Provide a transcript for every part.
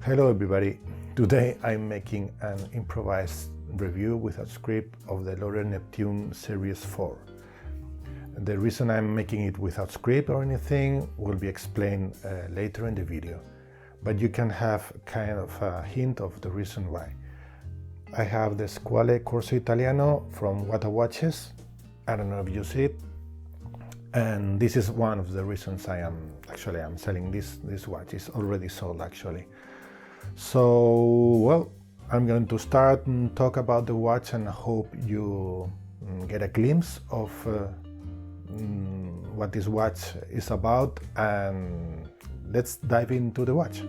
Hello everybody, today I'm making an improvised review without script of the Lorier Neptune Series 4. The reason I'm making it without script or anything will be explained later in the video, but you can have kind of a hint of the reason why. I have the Squale Corso Italiano from Wata Watches. I don't know if you see it, and this is one of the reasons I'm selling this watch. It's already sold actually. So, well, I'm going to start and talk about the watch, and I hope you get a glimpse of what this watch is about, and let's dive into the watch.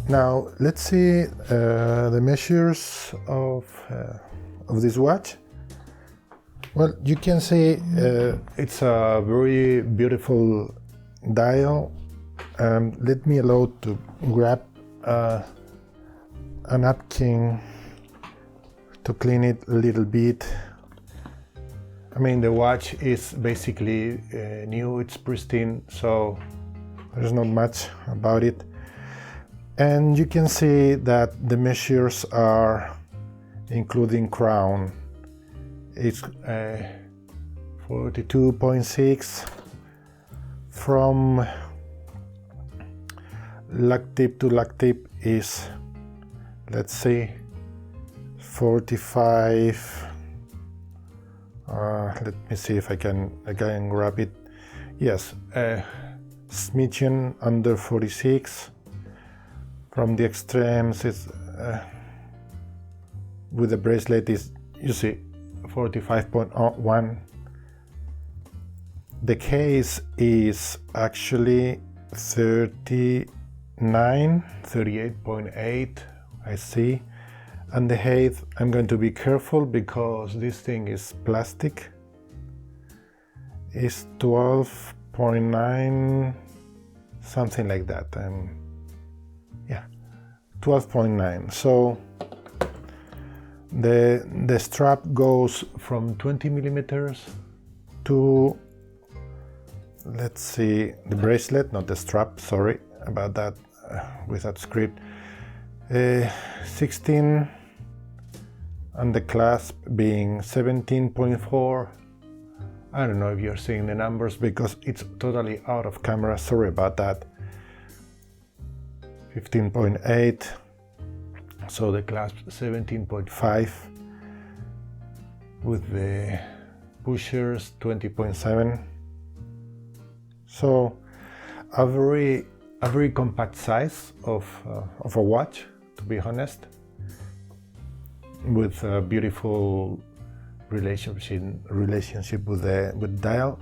Now, let's see the measures of this watch. Well, you can see it's a very beautiful dial. Let me allow to grab a napkin to clean it a little bit. I mean, the watch is basically new, it's pristine, so there's not much about it. And you can see that the measures are, including crown, it's 42.6 from lock tip to lock tip is, let's see, 45. Let me see if I can grab it. Yes, smidgen under 46. From the extremes, it's with the bracelet is, you see, 45.1. The case is actually 38.8, I see. And the height, I'm going to be careful because this thing is plastic. It's 12.9, something like that. Yeah, 12.9. So the strap goes from 20 millimeters to, let's see, the bracelet, not the strap, sorry about that, without script, 16, and the clasp being 17.4. I don't know if you're seeing the numbers because it's totally out of camera, sorry about that. 15.8, so the clasp 17.5, with the pushers 20.7. So a very compact size of a watch, to be honest, with a beautiful relationship with the dial.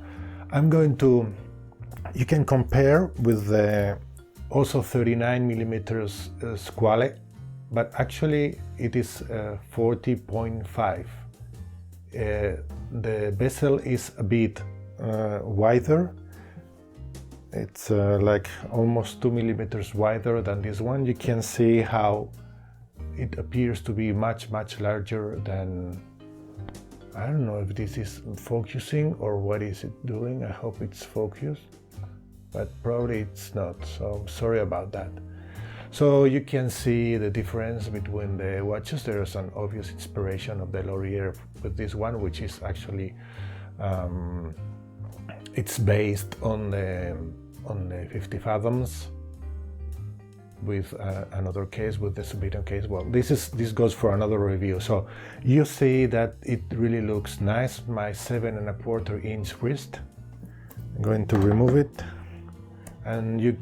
You can compare with the also 39 millimeters Squale, but actually it is 40.5. The bezel is a bit wider. It's like almost 2 millimeters wider than this one. You can see how it appears to be much larger than, I don't know if this is focusing or what is it doing. I hope it's focused, but probably it's not, so I'm sorry about that. So you can see the difference between the watches. There's an obvious inspiration of the Lorier with this one, which is actually it's based on the 50 fathoms with another case, with the Subito case. Well, this goes for another review. So you see that it really looks nice. My 7¼ inch wrist, I'm going to remove it, and you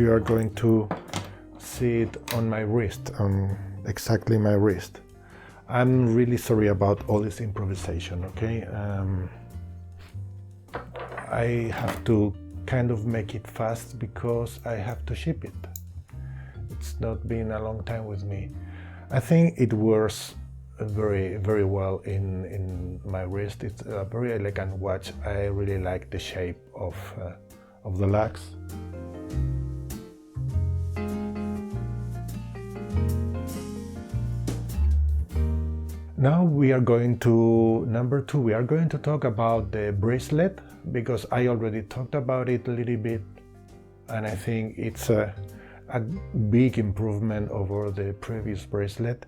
are going to see it on my wrist, exactly my wrist. I'm really sorry about all this improvisation, okay? I have to kind of make it fast because I have to ship it. It's not been a long time with me. I think it works very well in my wrist. It's a very elegant watch. I really like the shape of the lugs. Now we are going to number 2. We are going to talk about the bracelet, because I already talked about it a little bit, and I think it's a big improvement over the previous bracelet.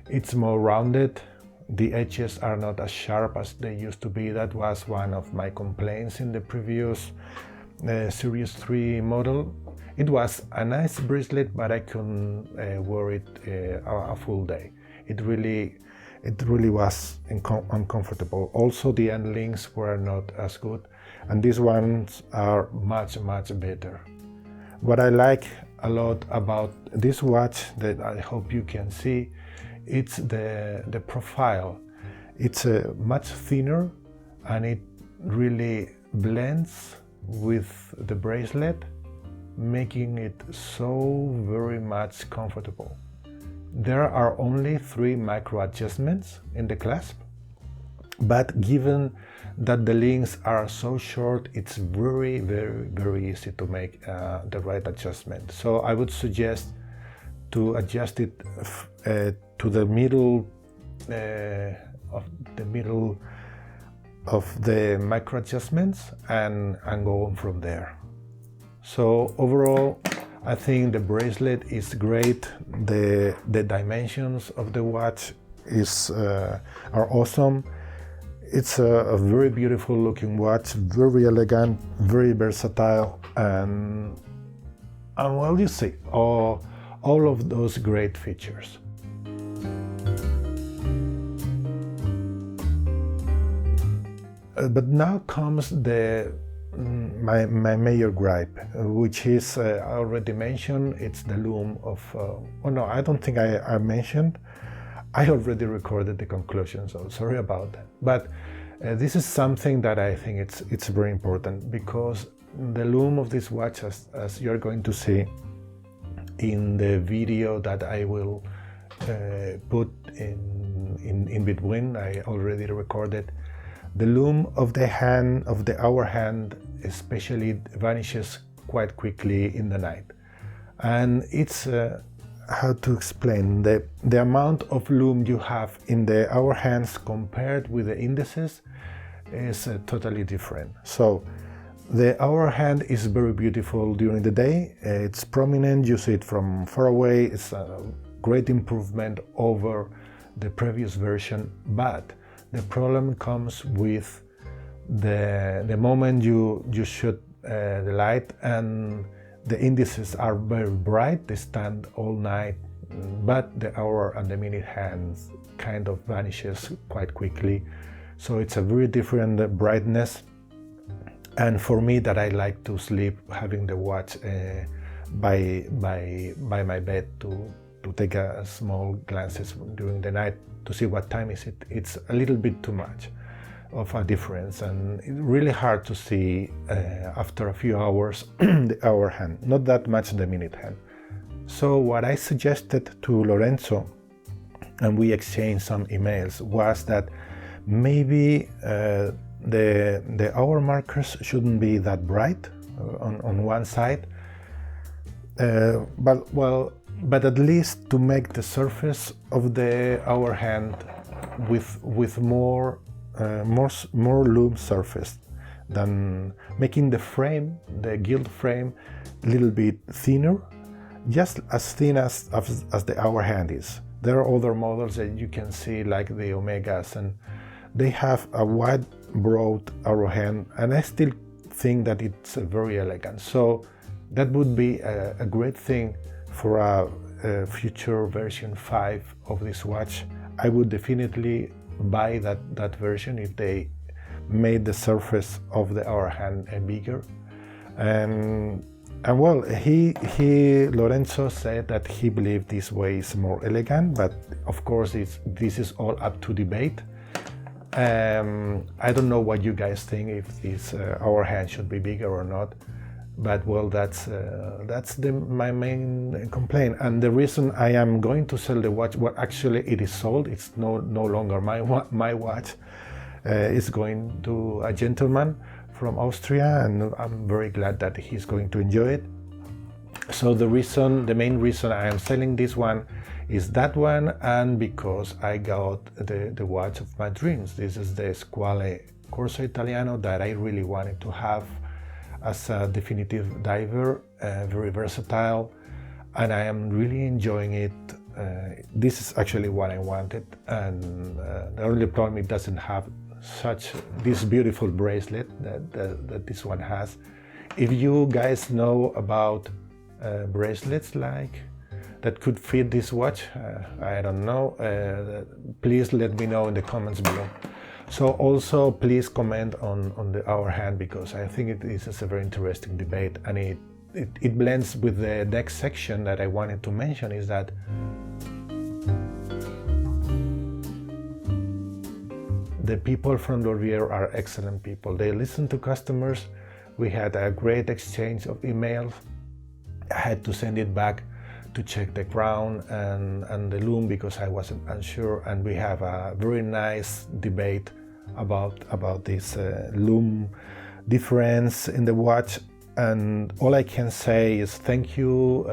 It's more rounded. The edges are not as sharp as they used to be. That was one of my complaints in the previous Series 3 model. It was a nice bracelet, but I couldn't wear it a full day. It really was uncomfortable. Also, the end links were not as good, and these ones are much better. What I like a lot about this watch, that I hope you can see, it's the profile. It's much thinner, and it really blends with the bracelet, making it so very much comfortable. There are only 3 micro adjustments in the clasp, but given that the links are so short, it's very easy to make the right adjustment. So I would suggest to adjust it to the middle of the micro adjustments and go on from there. So overall, I think the bracelet is great. The dimensions of the watch are awesome. It's a very beautiful looking watch, very elegant, very versatile, and well, you see all of those great features. But now comes my major gripe, which is, I already mentioned, it's the lume of, oh no, I don't think I mentioned. I already recorded the conclusion, so sorry about that. But this is something that I think it's very important, because the lume of this watch, as you're going to see in the video that I will put in between, I already recorded, the lume of the hour hand especially vanishes quite quickly in the night. And it's, how to explain, the amount of lume you have in the hour hands compared with the indices is totally different. So the hour hand is very beautiful during the day. It's prominent, you see it from far away. It's a great improvement over the previous version, but the problem comes with the moment you shoot the light, and the indices are very bright, they stand all night, but the hour and the minute hands kind of vanishes quite quickly. So it's a very different brightness, and for me, that I like to sleep having the watch by my bed to take a small glances during the night to see what time is it. It's a little bit too much of a difference, and it's really hard to see after a few hours the hour hand, not that much the minute hand. So what I suggested to Lorenzo, and we exchanged some emails, was that maybe the hour markers shouldn't be that bright on one side, but at least to make the surface of the hour hand with more lume surface, than making the frame, the gilt frame, a little bit thinner, just as thin as the hour hand is. There are other models that you can see, like the Omegas, and they have a wide, broad hour hand, and I still think that it's very elegant. So that would be a great thing for a future version 5 of this watch. I would definitely buy that version if they made the surface of the hour hand bigger. And well, Lorenzo said that he believed this way is more elegant, but of course this is all up to debate. I don't know what you guys think, if this hour hand should be bigger or not. But well, that's my main complaint, and the reason I am going to sell the watch. Well, actually, it is sold. It's no longer my watch. It's going to a gentleman from Austria, and I'm very glad that he's going to enjoy it. So the main reason I am selling this one is that one, and because I got the watch of my dreams. This is the Squale Corso Italiano that I really wanted to have as a definitive diver, very versatile, and I am really enjoying it. This is actually what I wanted, and the only problem, it doesn't have this beautiful bracelet that this one has. If you guys know about bracelets like that could fit this watch, I don't know, please let me know in the comments below. So also please comment on the hour hand, because I think this is a very interesting debate, and it blends with the next section that I wanted to mention, is that the people from Lorier are excellent people. They listen to customers. We had a great exchange of emails. I had to send it back to check the crown and the lume because I wasn't unsure, and we have a very nice debate about this lume difference in the watch. And all I can say is thank you,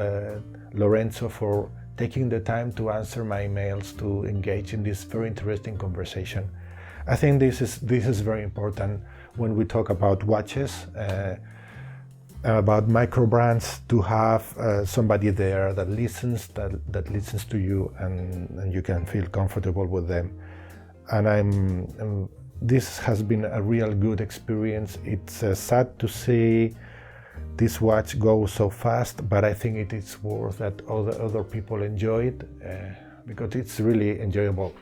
Lorenzo, for taking the time to answer my emails, to engage in this very interesting conversation. I think this is very important when we talk about watches, about micro brands, to have somebody there that listens to you, and you can feel comfortable with them. And this has been a real good experience. It's sad to see this watch go so fast, but I think it is worth that other people enjoy it, because it's really enjoyable.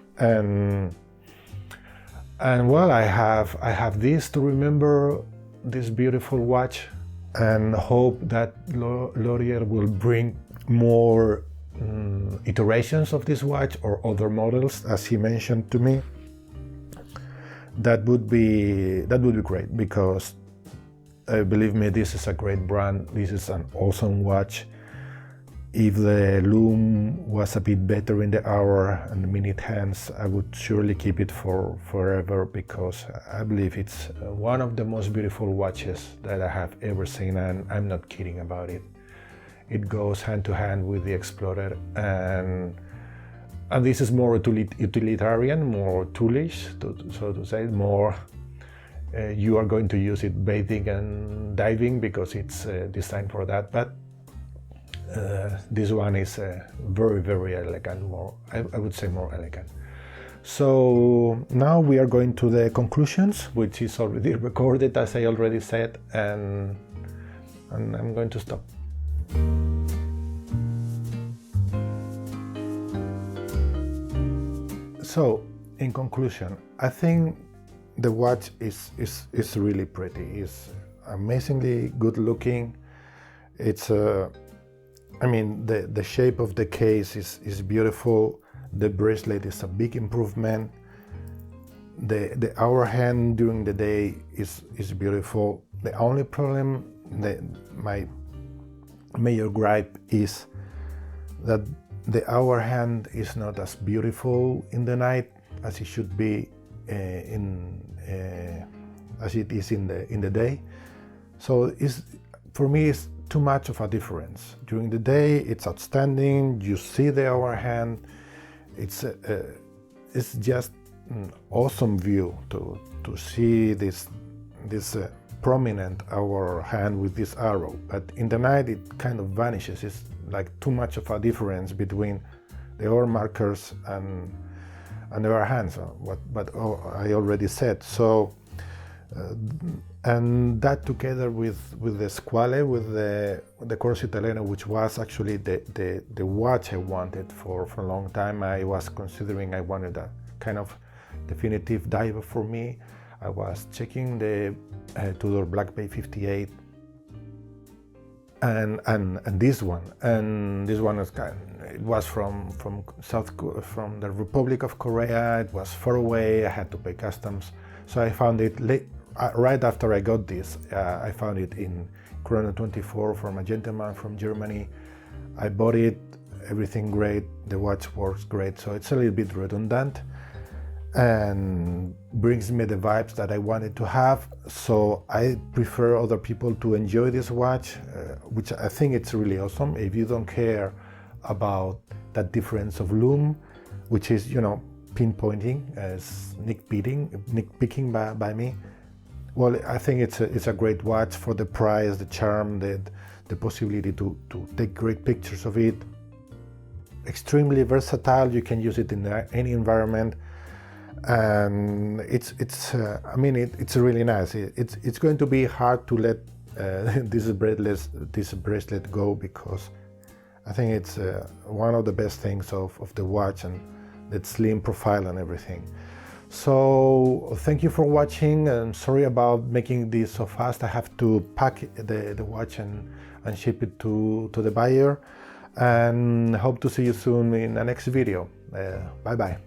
And well, I have this to remember this beautiful watch, and hope that Lorier will bring more iterations of this watch or other models, as he mentioned to me. That would be great, because believe me, this is a great brand. This is an awesome watch. If the lume was a bit better in the hour and the minute hands, I would surely keep it for forever, because I believe it's one of the most beautiful watches that I have ever seen, and I'm not kidding about it. It goes hand to hand with the Explorer, and this is more utilitarian, more toolish, so to say, more you are going to use it bathing and diving because it's designed for that. But this one is very, very elegant, I would say more elegant. So now we are going to the conclusions, which is already recorded, as I already said, and I'm going to stop. So, in conclusion, I think the watch is really pretty. It's amazingly good looking. It's I mean, the shape of the case is beautiful. The bracelet is a big improvement. The hour hand during the day is beautiful. The only problem, my major gripe, is that the hour hand is not as beautiful in the night as it should be as it is in the day. So for me it's too much of a difference. During the day it's outstanding. You see the hour hand. It's just an awesome view to see this prominent hour hand with this arrow. But in the night it kind of vanishes. It's like too much of a difference between the hour markers and the hour hands. But I already said. So and that together with the Squale, with the Corso Italiano, which was actually the watch I wanted for a long time. I was considering I wanted a kind of definitive diver for me. I was checking the Tudor Black Bay 58 and this one was it was from the Republic of Korea. It was far away. I had to pay customs, so I found it late. Right after I got this, I found it in Chrono 24 from a gentleman from Germany. I bought it, everything great, the watch works great, so it's a little bit redundant. and brings me the vibes that I wanted to have. So I prefer other people to enjoy this watch, which I think it's really awesome. If you don't care about that difference of lume, which is, you know, pinpointing, nitpicking by me, well, I think it's a great watch for the price, the charm, the possibility to take great pictures of it. Extremely versatile. You can use it in any environment, and it's really nice. It's going to be hard to let this bracelet go, because I think it's one of the best things of the watch, and that slim profile and everything. So thank you for watching, and sorry about making this so fast. I have to pack the watch and ship it to the buyer, and hope to see you soon in the next video. Bye bye.